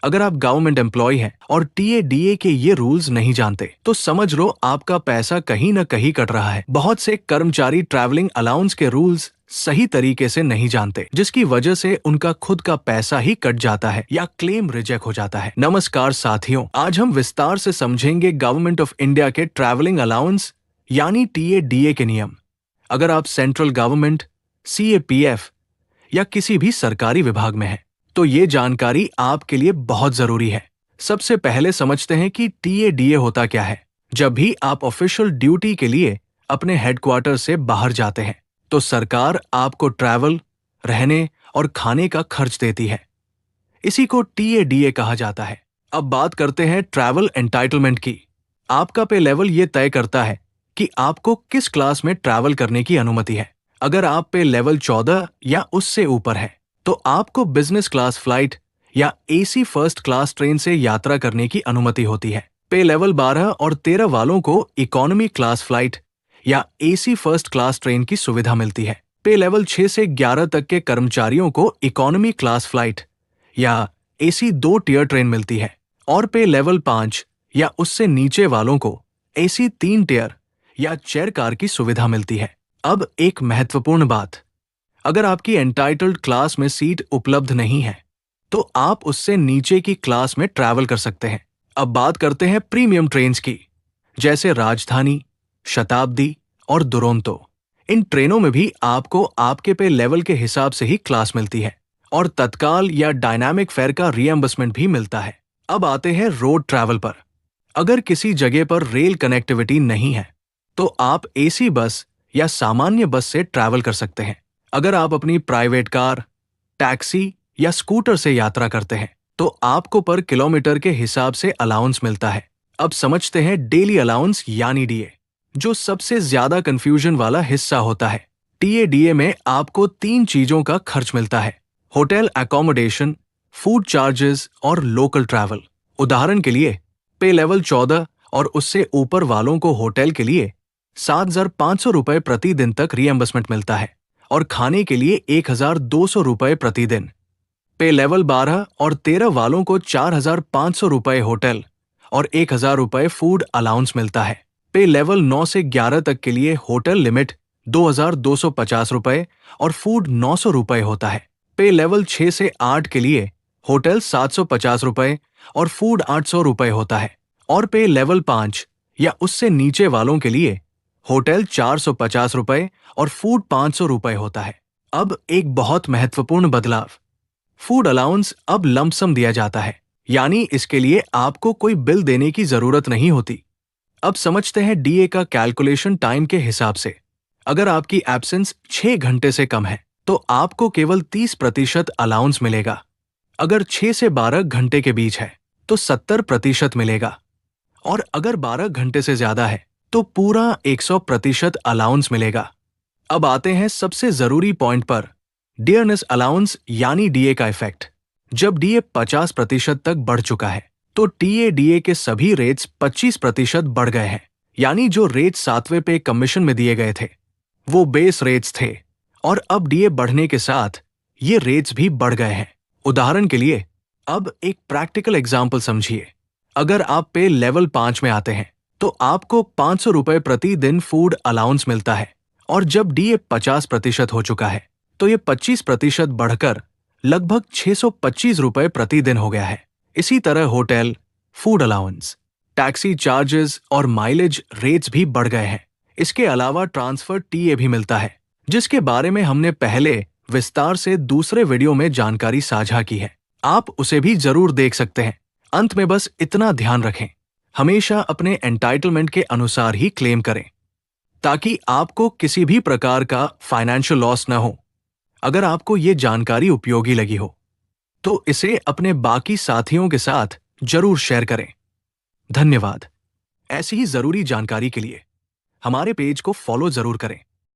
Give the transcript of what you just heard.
अगर आप government employ हैं और टीएडीए के ये रूल्स नहीं जानते तो समझ लो आपका पैसा कहीं न कहीं कट रहा है। बहुत से कर्मचारी ट्रैवलिंग अलाउंस के रूल्स सही तरीके से नहीं जानते, जिसकी वजह से उनका खुद का पैसा ही कट जाता है या क्लेम रिजेक्ट हो जाता है। नमस्कार साथियों, आज हम विस्तार से समझेंगे गवर्नमेंट ऑफ इंडिया के ट्रैवलिंग अलाउंस यानी टीएडीए के नियम। अगर आप सेंट्रल गवर्नमेंट, सीएपीएफ या किसी भी सरकारी विभाग में हैं, तो ये जानकारी आपके लिए बहुत जरूरी है। सबसे पहले समझते हैं कि टीएडीए होता क्या है। जब भी आप ऑफिशियल ड्यूटी के लिए अपने हेडक्वार्टर से बाहर जाते हैं तो सरकार आपको ट्रैवल, रहने और खाने का खर्च देती है। इसी को टीएडीए कहा जाता है। अब बात करते हैं ट्रैवल एंटाइटलमेंट की। आपका पे लेवल ये तय करता है कि आपको किस क्लास में ट्रैवल करने की अनुमति है। अगर आप पे लेवल 14 या उससे ऊपर है तो आपको बिजनेस क्लास फ्लाइट या एसी फर्स्ट क्लास ट्रेन से यात्रा करने की अनुमति होती है। पे लेवल 12 और 13 वालों को इकोनॉमी क्लास फ्लाइट या एसी फर्स्ट क्लास ट्रेन की सुविधा मिलती है। पे लेवल 6 से 11 तक के कर्मचारियों को इकोनॉमी क्लास फ्लाइट या एसी 2 टियर ट्रेन मिलती है और पे लेवल 5 या उससे नीचे वालों को एसी 3 टियर या चेयर कार की सुविधा मिलती है। अब एक महत्वपूर्ण बात, अगर आपकी एंटाइटल्ड क्लास में सीट उपलब्ध नहीं है तो आप उससे नीचे की क्लास में ट्रैवल कर सकते हैं। अब बात करते हैं प्रीमियम ट्रेन्स की, जैसे राजधानी, शताब्दी और दुरंतो। इन ट्रेनों में भी आपको आपके पे लेवल के हिसाब से ही क्लास मिलती है और तत्काल या डायनामिक फेयर का रिएम्बर्समेंट भी मिलता है। अब आते हैं रोड ट्रैवल पर। अगर किसी जगह पर रेल कनेक्टिविटी नहीं है तो आप एसी बस या सामान्य बस से ट्रैवल कर सकते हैं। अगर आप अपनी प्राइवेट कार, टैक्सी या स्कूटर से यात्रा करते हैं तो आपको पर किलोमीटर के हिसाब से अलाउंस मिलता है। अब समझते हैं डेली अलाउंस यानी डीए, जो सबसे ज्यादा कंफ्यूजन वाला हिस्सा होता है। टीएडीए में आपको 3 चीजों का खर्च मिलता है: होटल अकोमोडेशन, फूड चार्जेस और लोकल ट्रैवल। उदाहरण के लिए पे लेवल 14 और उससे ऊपर वालों को होटल के लिए 7,500 रुपए प्रतिदिन तक रिएम्बर्समेंट मिलता है और खाने के लिए 1,200 रुपए प्रतिदिन। पे लेवल 12 और 13 वालों को 4,500 रुपए होटल और 1,000 रुपए फूड अलाउंस मिलता है। पे लेवल 9 से 11 तक के लिए होटल लिमिट 2,250 रुपए और फूड 900 रुपए होता है। पे लेवल 6 से 8 के लिए होटल 750 रुपए और फूड 800 रुपए होता है और पे लेवल 5 या उससे नीचे वालों के लिए होटल 450 रुपए और फूड 500 रुपए होता है। अब एक बहुत महत्वपूर्ण बदलाव, फूड अलाउंस अब लंपसम दिया जाता है, यानी इसके लिए आपको कोई बिल देने की जरूरत नहीं होती। अब समझते हैं डीए का कैलकुलेशन टाइम के हिसाब से। अगर आपकी एब्सेंस 6 घंटे से कम है तो आपको केवल 30% अलाउंस मिलेगा। अगर 6 से 12 घंटे के बीच है तो 70% मिलेगा और अगर 12 घंटे से ज्यादा है तो पूरा 100% अलाउंस मिलेगा। अब आते हैं सबसे जरूरी पॉइंट पर, डियरनेस अलाउंस यानी डीए का इफेक्ट। जब डीए 50% तक बढ़ चुका है तो टीएडीए के सभी रेट्स 25% बढ़ गए हैं। यानी जो रेट्स 7वें पे कमीशन में दिए गए थे वो बेस रेट्स थे और अब डीए बढ़ने के साथ ये रेट्स भी बढ़ गए हैं। उदाहरण के लिए अब एक प्रैक्टिकल एग्जाम्पल समझिए। अगर आप पे लेवल 5 में आते हैं तो आपको 500 रुपए प्रतिदिन फूड अलाउंस मिलता है और जब डीए 50% हो चुका है तो ये 25% बढ़कर लगभग 625 रुपए प्रतिदिन हो गया है। इसी तरह hotel, food allowance, taxi charges और माइलेज रेट्स भी बढ़ गए हैं। इसके अलावा ट्रांसफर टीए भी मिलता है, जिसके बारे में हमने पहले विस्तार से दूसरे वीडियो में जानकारी साझा की है। आप उसे भी जरूर देख सकते हैं। अंत में बस इतना ध्यान रखें, हमेशा अपने एंटाइटलमेंट के अनुसार ही क्लेम करें ताकि आपको किसी भी प्रकार का फाइनेंशियल लॉस न हो। अगर आपको ये जानकारी उपयोगी लगी हो तो इसे अपने बाकी साथियों के साथ जरूर शेयर करें। धन्यवाद। ऐसी ही जरूरी जानकारी के लिए हमारे पेज को फॉलो जरूर करें।